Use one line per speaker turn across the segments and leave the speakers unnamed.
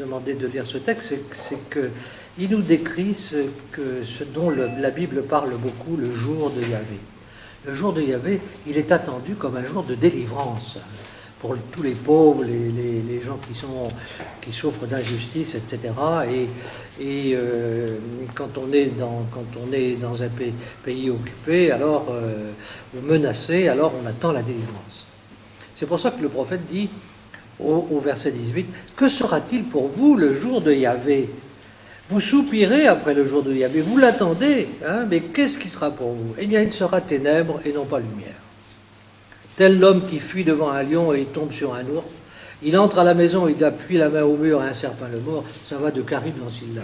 demandé de lire ce texte, c'est qu'il nous décrit ce dont la Bible parle beaucoup, le jour de Yahvé. Le jour de Yahvé, il est attendu comme un jour de délivrance pour tous les pauvres, les gens qui souffrent d'injustice, etc. Et quand on est dans un pays occupé, alors ou menacé, alors on attend la délivrance. C'est pour ça que le prophète dit au verset 18, « Que sera-t-il pour vous le jour de Yahvé ? Vous soupirez après le jour de Yahvé, vous l'attendez, hein, mais qu'est-ce qui sera pour vous ? Eh bien, il sera ténèbres et non pas lumière. Tel l'homme qui fuit devant un lion et il tombe sur un ours. Il entre à la maison, il appuie la main au mur et un serpent le mord. Ça va de Carib dans Silla.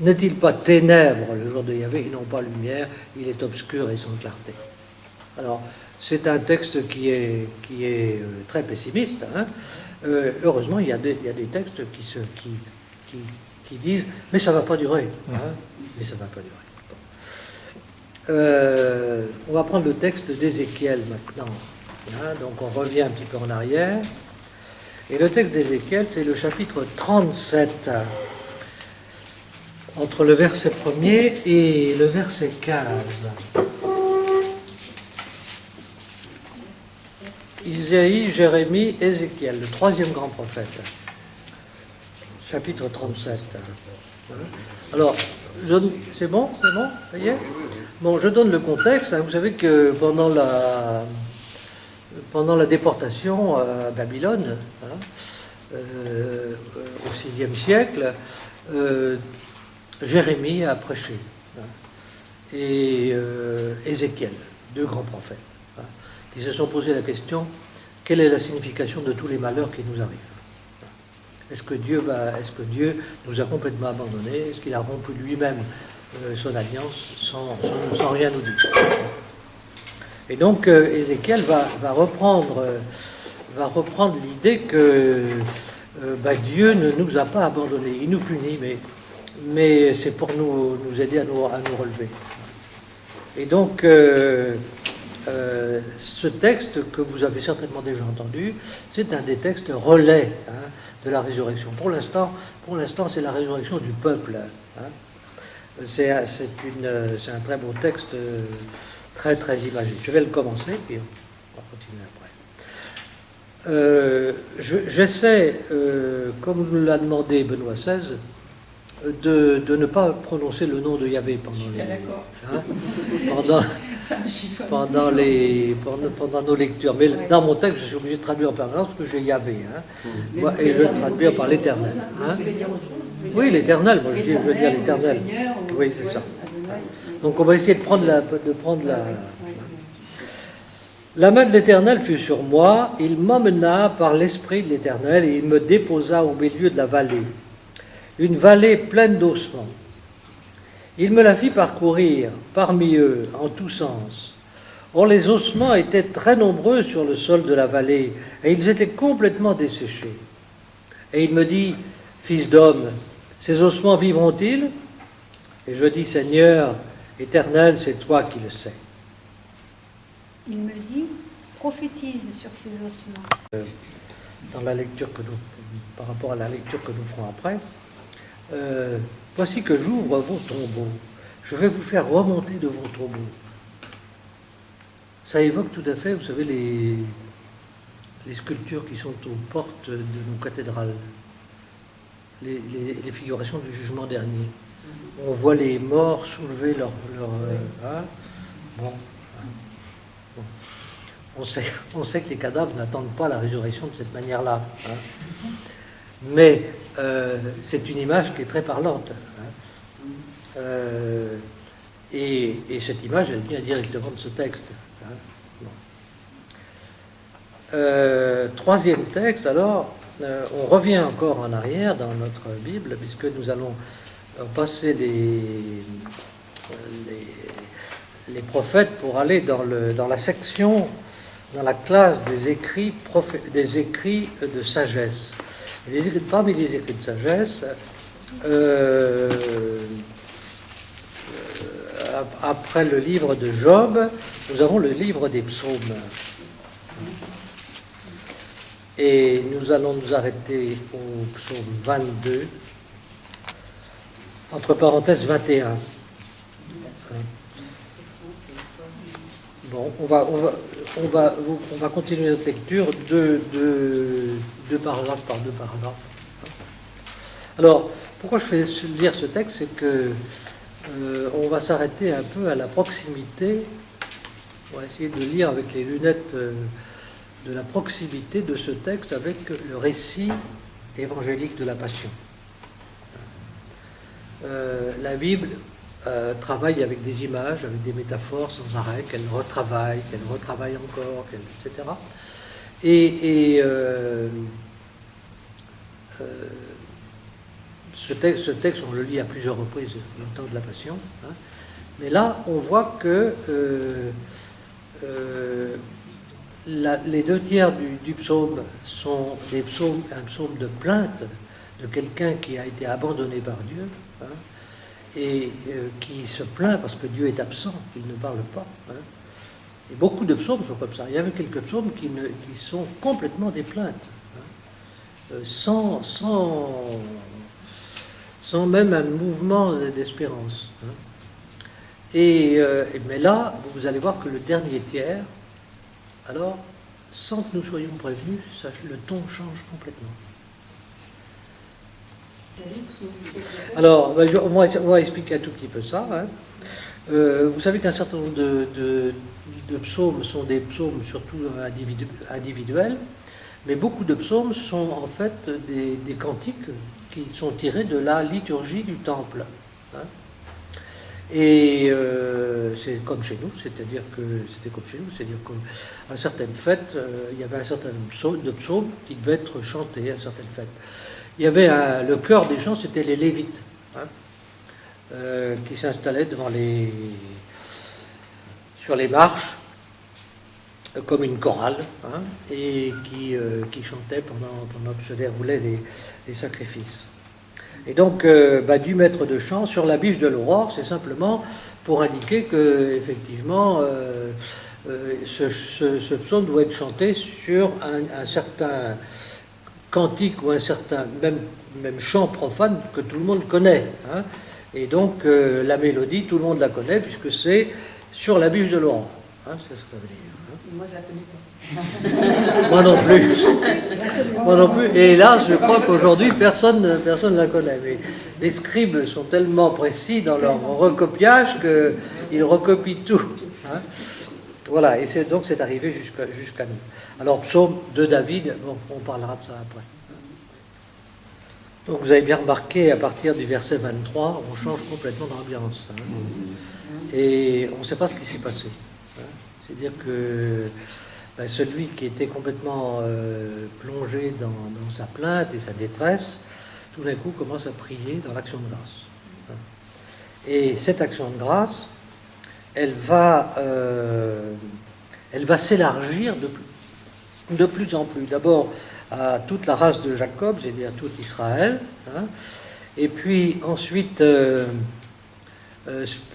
N'est-il pas ténèbres le jour de Yahvé et non pas lumière ? Il est obscur et sans clarté. » Alors, c'est un texte qui est très pessimiste. Hein. Heureusement, il y a des textes qui disent « mais ça ne va pas durer hein. ». Mais ça ne va pas durer. On va prendre le texte d'Ézéchiel maintenant. Hein, donc on revient un petit peu en arrière. Et le texte d'Ézéchiel, c'est le chapitre 37, entre le verset 1er et le verset 15. Isaïe, Jérémie, Ézéchiel, le troisième grand prophète. Chapitre 37. Alors, c'est bon, ça y est ? Bon, je donne le contexte. Hein. Vous savez que pendant la déportation à Babylone, hein, au VIe siècle, Jérémie a prêché. Hein, et Ézéchiel, deux grands prophètes, hein, qui se sont posé la question, quelle est la signification de tous les malheurs qui nous arrivent ? Est-ce que Dieu nous a complètement abandonnés ? Est-ce qu'il a rompu lui-même son alliance sans rien nous dire ? Et donc Ézéchiel va reprendre l'idée que Dieu ne nous a pas abandonnés. Il nous punit, mais c'est pour nous aider à nous relever. Et donc ce texte que vous avez certainement déjà entendu, c'est un des textes relais hein, de la résurrection. Pour l'instant, c'est la résurrection du peuple. Hein. C'est un très beau texte, très très imagé. Je vais le commencer, puis on va continuer après. J'essaie, comme nous l'a demandé Benoît XVI, de ne pas prononcer le nom de Yahvé pendant nos lectures. Mais dans mon texte, je suis obligé de traduire en permanence parce que j'ai Yahvé. Hein. Et je traduis par l'Éternel. Hein. Oui, l'Éternel. Moi, je veux dire l'Éternel. Oui, c'est ça. Donc, on va essayer de prendre la... La main de l'Éternel fut sur moi. Il m'emmena par l'Esprit de l'Éternel et il me déposa au milieu de la vallée. Une vallée pleine d'ossements. Il me la fit parcourir parmi eux en tous sens. Or les ossements étaient très nombreux sur le sol de la vallée, et ils étaient complètement desséchés. Et il me dit, fils d'homme, ces ossements vivront-ils ? Et je dis, Seigneur, Éternel, c'est toi qui le sais.
Il me dit, prophétise sur ces ossements.
Dans la lecture par rapport à la lecture que nous ferons après, voici que j'ouvre vos tombeaux. Je vais vous faire remonter de vos tombeaux. Ça évoque tout à fait, vous savez, les sculptures qui sont aux portes de nos cathédrales, les figurations du jugement dernier. On voit les morts soulever leur hein, bon. On sait que les cadavres n'attendent pas la résurrection de cette manière-là. Hein. Mais c'est une image qui est très parlante. Hein. Et cette image, elle vient directement de ce texte. Hein. Bon. Troisième texte, alors, on revient encore en arrière dans notre Bible, puisque nous allons passer les prophètes pour aller dans la section, dans la classe des écrits de sagesse. Et parmi les écrits de sagesse, après le livre de Job, nous avons le livre des psaumes. Et nous allons nous arrêter au psaume 22, entre parenthèses 21. Bon, on va continuer notre lecture deux paragraphes par deux paragraphes. Alors, pourquoi je fais lire ce texte, c'est que on va s'arrêter un peu à la proximité. On va essayer de lire avec les lunettes de la proximité de ce texte avec le récit évangélique de la Passion. La Bible travaille avec des images, avec des métaphores sans arrêt, qu'elle retravaille encore, etc. Ce texte, on le lit à plusieurs reprises dans le temps de la Passion. Hein. Mais là, on voit que les deux tiers du psaume sont un psaume de plainte de quelqu'un qui a été abandonné par Dieu, hein, et qui se plaint parce que Dieu est absent, qu'il ne parle pas. Hein. Et beaucoup de psaumes sont comme ça. Il y avait quelques psaumes qui sont complètement des plaintes, hein, sans même un mouvement d'espérance. Hein. Mais là, vous allez voir que le dernier tiers, alors, sans que nous soyons prévenus, le ton change complètement. Alors, on va expliquer un tout petit peu ça. Hein. Vous savez qu'un certain nombre de psaumes sont des psaumes surtout individuels, mais beaucoup de psaumes sont en fait des cantiques qui sont tirés de la liturgie du temple. Hein. Et c'est comme chez nous, c'est-à-dire qu'à certaines fêtes, il y avait un certain nombre de psaumes qui devaient être chantés à certaines fêtes. Il y avait le chœur des chants, c'était les Lévites, hein, qui s'installaient sur les marches, comme une chorale, hein, et qui chantaient pendant que se déroulaient les sacrifices. Et donc, du maître de chant sur la biche de l'aurore, c'est simplement pour indiquer que, effectivement, ce psaume doit être chanté sur un certain cantique ou un certain même chant profane que tout le monde connaît. Hein. Et donc, la mélodie, tout le monde la connaît, puisque c'est sur la biche de l'aurore. Hein, c'est ce que ça veut dire. Hein.
Moi, je la connais pas.
Moi non plus. Moi non plus. Et là, je crois qu'aujourd'hui, personne ne la connaît. Mais les scribes sont tellement précis dans leur recopiage qu'ils recopient tout. Hein. Voilà, et c'est arrivé jusqu'à nous. Alors, psaume de David, bon, on parlera de ça après. Donc, vous avez bien remarqué, à partir du verset 23, on change complètement d'ambiance. Hein. Et on ne sait pas ce qui s'est passé. Hein. C'est-à-dire que celui qui était complètement plongé dans sa plainte et sa détresse, tout d'un coup commence à prier dans l'action de grâce. Hein. Et cette action de grâce, elle va s'élargir de plus en plus. D'abord à toute la race de Jacob, c'est-à-dire à tout Israël, hein, et puis ensuite,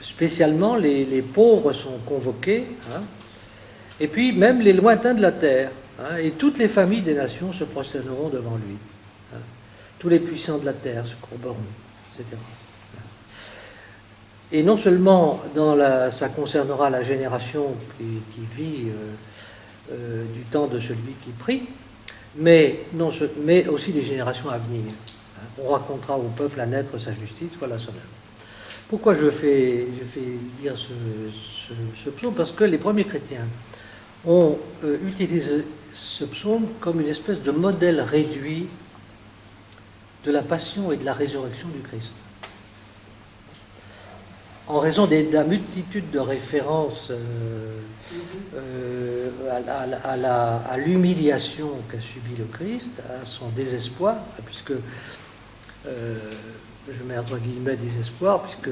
spécialement, les pauvres sont convoqués, hein, et puis même les lointains de la terre, hein, et toutes les familles des nations se prosterneront devant lui. Hein. Tous les puissants de la terre se courberont, etc. Et non seulement ça concernera la génération qui vit du temps de celui qui prie, mais aussi les générations à venir. On racontera au peuple à naître sa justice, voilà son œuvre. Pourquoi je fais dire ce psaume? Parce que les premiers chrétiens ont utilisé ce psaume comme une espèce de modèle réduit de la passion et de la résurrection du Christ. En raison de la multitude de références à l'humiliation qu'a subi le Christ, à son désespoir, puisque, je mets entre guillemets désespoir, puisque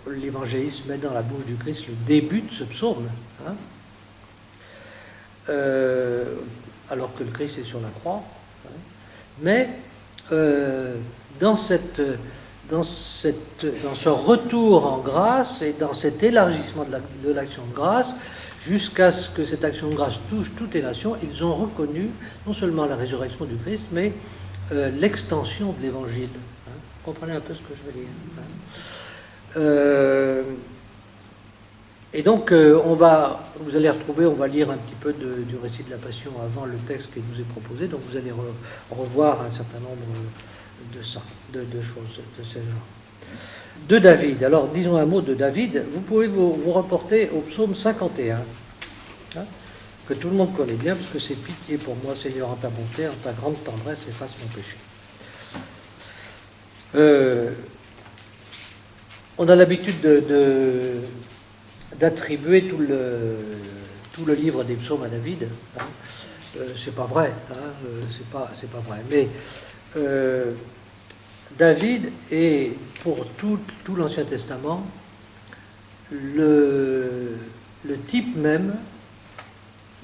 l'évangéliste met dans la bouche du Christ le début de ce psaume, hein, alors que le Christ est sur la croix. Hein, mais dans dans ce retour en grâce et dans cet élargissement de l'action de grâce, jusqu'à ce que cette action de grâce touche toutes les nations, ils ont reconnu non seulement la résurrection du Christ, mais l'extension de l'Évangile. Hein. Vous comprenez un peu ce que je veux dire, hein. Et donc, vous allez retrouver, on va lire un petit peu du récit de la Passion avant le texte qui nous est proposé, donc vous allez revoir un certain nombre de choses de ce genre. De David, alors disons un mot de David, vous pouvez vous reporter au psaume 51, hein, que tout le monde connaît bien, parce que c'est pitié pour moi, Seigneur, en ta bonté, en ta grande tendresse, efface mon péché. On a l'habitude d'attribuer tout le livre des psaumes à David. Hein. C'est pas vrai, hein, c'est pas vrai. Mais David est, pour tout l'Ancien Testament, le type même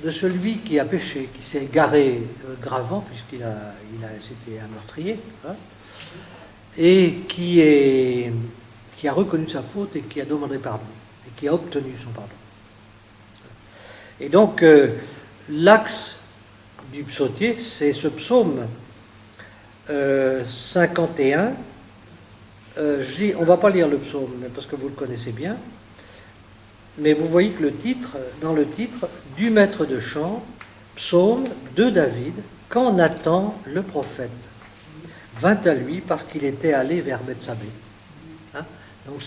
de celui qui a péché, qui s'est égaré gravement, puisqu'il c'était un meurtrier, hein, et qui a reconnu sa faute et qui a demandé pardon, et qui a obtenu son pardon. Et donc, l'axe du psautier, c'est ce psaume 51. On ne va pas lire le psaume, parce que vous le connaissez bien, mais vous voyez que dans le titre, du maître de chant, psaume de David, quand Nathan, le prophète, vint à lui parce qu'il était allé vers Bethsabée. Hein? Donc vous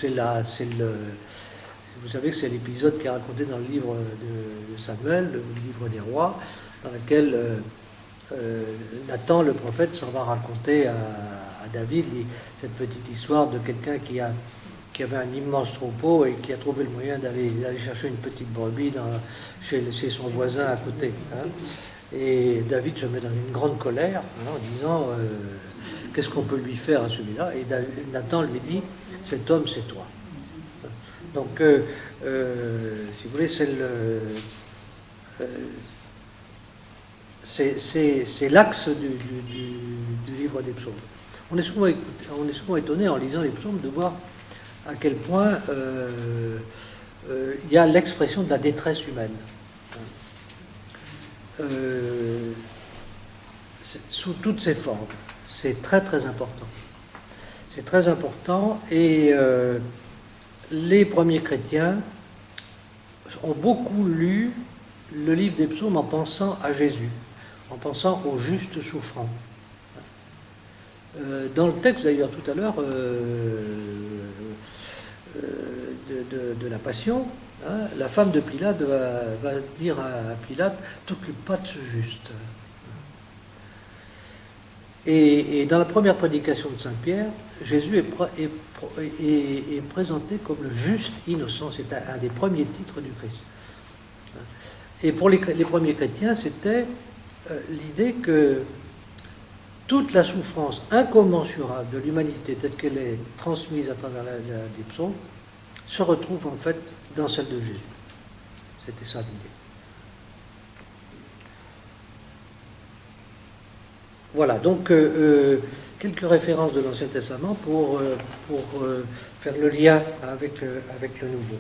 savez que c'est l'épisode qui est raconté dans le livre de Samuel, le livre des rois, dans lequel Nathan, le prophète, s'en va raconter à David cette petite histoire de quelqu'un qui avait un immense troupeau et qui a trouvé le moyen d'aller chercher une petite brebis chez son voisin à côté. Hein. Et David se met dans une grande colère, hein, en disant qu'est-ce qu'on peut lui faire à celui-là. Et Nathan lui dit, cet homme c'est toi. Donc, si vous voulez, c'est l'axe du livre des psaumes. On est souvent étonné en lisant les psaumes de voir à quel point il y a l'expression de la détresse humaine. Sous toutes ses formes. C'est très très important. C'est très important et les premiers chrétiens ont beaucoup lu le livre des psaumes en pensant à Jésus, en pensant au juste souffrant. Dans le texte d'ailleurs tout à l'heure de la Passion, hein, la femme de Pilate va dire à Pilate, t'occupe pas de ce juste. Et dans la première prédication de Saint-Pierre, Jésus est présenté comme le juste innocent. C'est un des premiers titres du Christ. Et pour les premiers chrétiens, c'était l'idée que toute la souffrance incommensurable de l'humanité telle qu'elle est transmise à travers les psaumes se retrouve en fait dans celle de Jésus. C'était ça l'idée. Voilà, donc quelques références de l'Ancien Testament pour faire le lien avec le Nouveau.